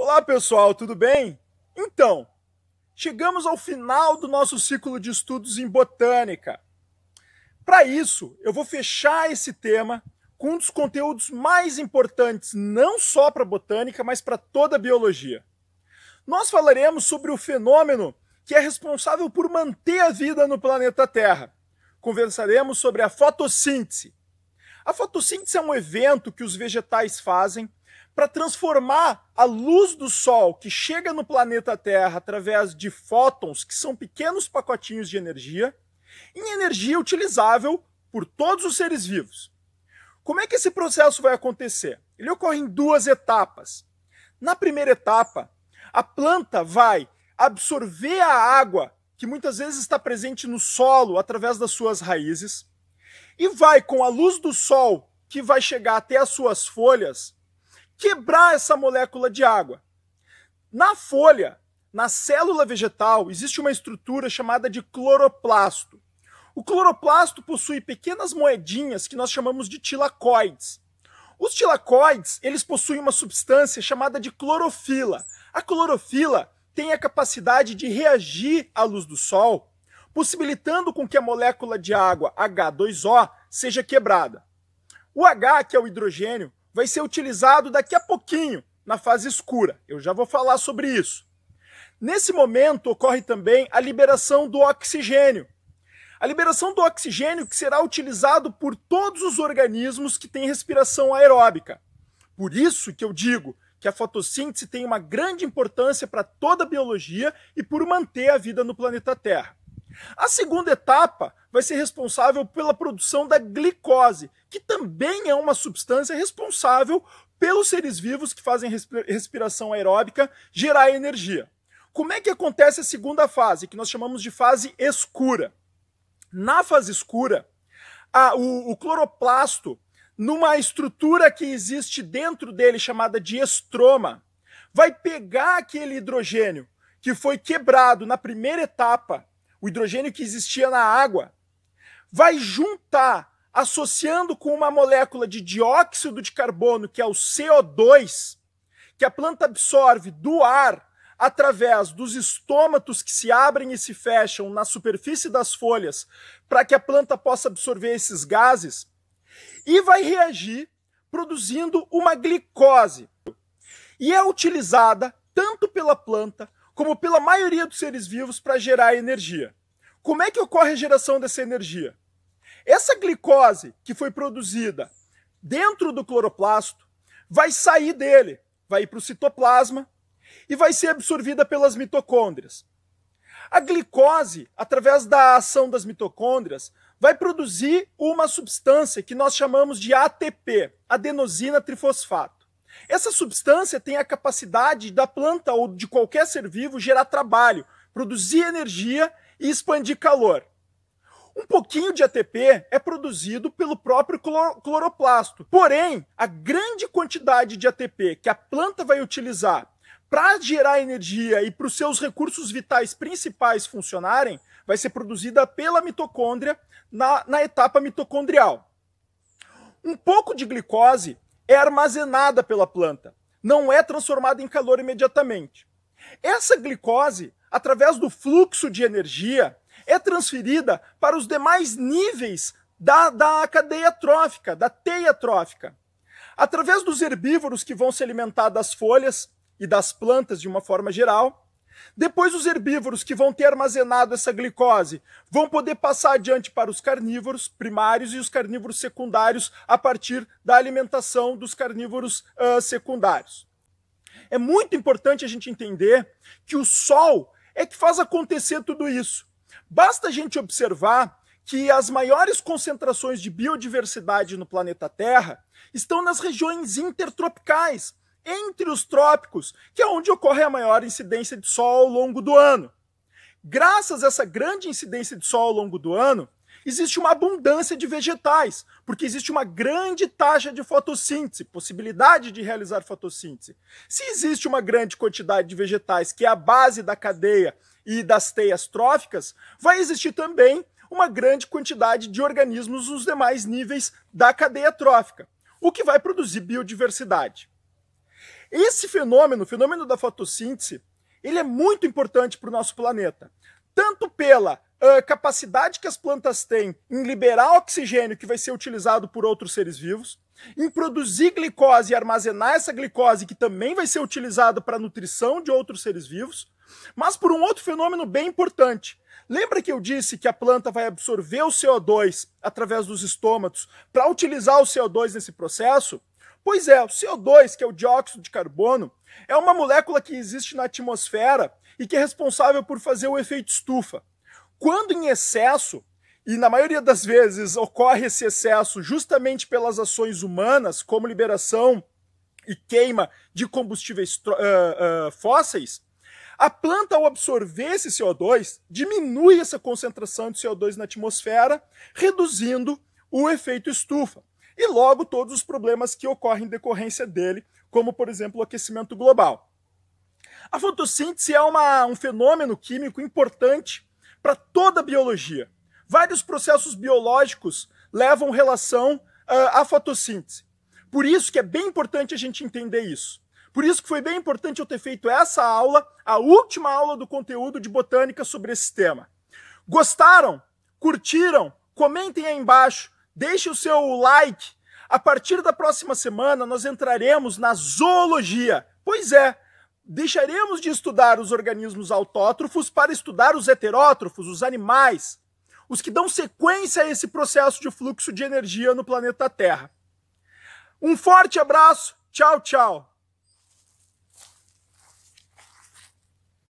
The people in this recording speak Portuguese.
Olá pessoal, tudo bem? Então, chegamos ao final do nosso ciclo de estudos em botânica. Para isso, eu vou fechar esse tema com um dos conteúdos mais importantes, não só para a botânica, mas para toda a biologia. Nós falaremos sobre o fenômeno que é responsável por manter a vida no planeta Terra. Conversaremos sobre a fotossíntese. A fotossíntese é um evento que os vegetais fazem para transformar a luz do Sol que chega no planeta Terra através de fótons, que são pequenos pacotinhos de energia, em energia utilizável por todos os seres vivos. Como é que esse processo vai acontecer? Ele ocorre em duas etapas. Na primeira etapa, a planta vai absorver a água que muitas vezes está presente no solo através das suas raízes e vai, com a luz do Sol que vai chegar até as suas folhas, quebrar essa molécula de água. Na folha, na célula vegetal, existe uma estrutura chamada de cloroplasto. O cloroplasto possui pequenas moedinhas que nós chamamos de tilacoides. Os tilacoides, eles possuem uma substância chamada de clorofila. A clorofila tem a capacidade de reagir à luz do Sol, possibilitando com que a molécula de água H2O seja quebrada. O H, que é o hidrogênio, vai ser utilizado daqui a pouquinho, na fase escura. Eu já vou falar sobre isso. Nesse momento ocorre também a liberação do oxigênio. A liberação do oxigênio que será utilizado por todos os organismos que têm respiração aeróbica. Por isso que eu digo que a fotossíntese tem uma grande importância para toda a biologia e por manter a vida no planeta Terra. A segunda etapa vai ser responsável pela produção da glicose, que também é uma substância responsável pelos seres vivos que fazem respiração aeróbica gerar energia. Como é que acontece a segunda fase, que nós chamamos de fase escura? Na fase escura, o cloroplasto, numa estrutura que existe dentro dele chamada de estroma, vai pegar aquele hidrogênio que foi quebrado na primeira etapa, o hidrogênio que existia na água, vai juntar, associando com uma molécula de dióxido de carbono, que é o CO2, que a planta absorve do ar através dos estômatos que se abrem e se fecham na superfície das folhas, para que a planta possa absorver esses gases, e vai reagir produzindo uma glicose. E é utilizada tanto pela planta como pela maioria dos seres vivos para gerar energia. Como é que ocorre a geração dessa energia? Essa glicose que foi produzida dentro do cloroplasto vai sair dele, vai ir para o citoplasma e vai ser absorvida pelas mitocôndrias. A glicose, através da ação das mitocôndrias, vai produzir uma substância que nós chamamos de ATP, adenosina trifosfato. Essa substância tem a capacidade da planta ou de qualquer ser vivo gerar trabalho, produzir energia e expandir calor. Um pouquinho de ATP é produzido pelo próprio cloroplasto. Porém, a grande quantidade de ATP que a planta vai utilizar para gerar energia e para os seus recursos vitais principais funcionarem, vai ser produzida pela mitocôndria na etapa mitocondrial. Um pouco de glicose é armazenada pela planta, não é transformada em calor imediatamente. Essa glicose, através do fluxo de energia, é transferida para os demais níveis da cadeia trófica, da teia trófica. Através dos herbívoros que vão se alimentar das folhas e das plantas de uma forma geral. Depois os herbívoros que vão ter armazenado essa glicose vão poder passar adiante para os carnívoros primários e os carnívoros secundários a partir da alimentação dos carnívoros secundários. É muito importante a gente entender que o Sol é que faz acontecer tudo isso. Basta a gente observar que as maiores concentrações de biodiversidade no planeta Terra estão nas regiões intertropicais, entre os trópicos, que é onde ocorre a maior incidência de sol ao longo do ano. Graças a essa grande incidência de sol ao longo do ano, existe uma abundância de vegetais, porque existe uma grande taxa de fotossíntese, possibilidade de realizar fotossíntese. Se existe uma grande quantidade de vegetais, que é a base da cadeia e das teias tróficas, vai existir também uma grande quantidade de organismos nos demais níveis da cadeia trófica, o que vai produzir biodiversidade. Esse fenômeno, o fenômeno da fotossíntese, ele é muito importante para o nosso planeta, tanto pela capacidade que as plantas têm em liberar oxigênio que vai ser utilizado por outros seres vivos, em produzir glicose e armazenar essa glicose que também vai ser utilizada para a nutrição de outros seres vivos, mas por um outro fenômeno bem importante. Lembra que eu disse que a planta vai absorver o CO2 através dos estômatos para utilizar o CO2 nesse processo? Pois é, o CO2, que é o dióxido de carbono, é uma molécula que existe na atmosfera e que é responsável por fazer o efeito estufa. Quando em excesso, e na maioria das vezes ocorre esse excesso justamente pelas ações humanas, como liberação e queima de combustíveis fósseis, a planta, ao absorver esse CO2, diminui essa concentração de CO2 na atmosfera, reduzindo o efeito estufa. E logo todos os problemas que ocorrem em decorrência dele, como por exemplo o aquecimento global. A fotossíntese é um fenômeno químico importante para toda a biologia. Vários processos biológicos levam relação à fotossíntese. Por isso que é bem importante a gente entender isso. Por isso que foi bem importante eu ter feito essa aula, a última aula do conteúdo de botânica sobre esse tema. Gostaram? Curtiram? Comentem aí embaixo, deixe o seu like. A partir da próxima semana nós entraremos na zoologia. Pois é, deixaremos de estudar os organismos autótrofos para estudar os heterótrofos, os animais, os que dão sequência a esse processo de fluxo de energia no planeta Terra. Um forte abraço, tchau, tchau!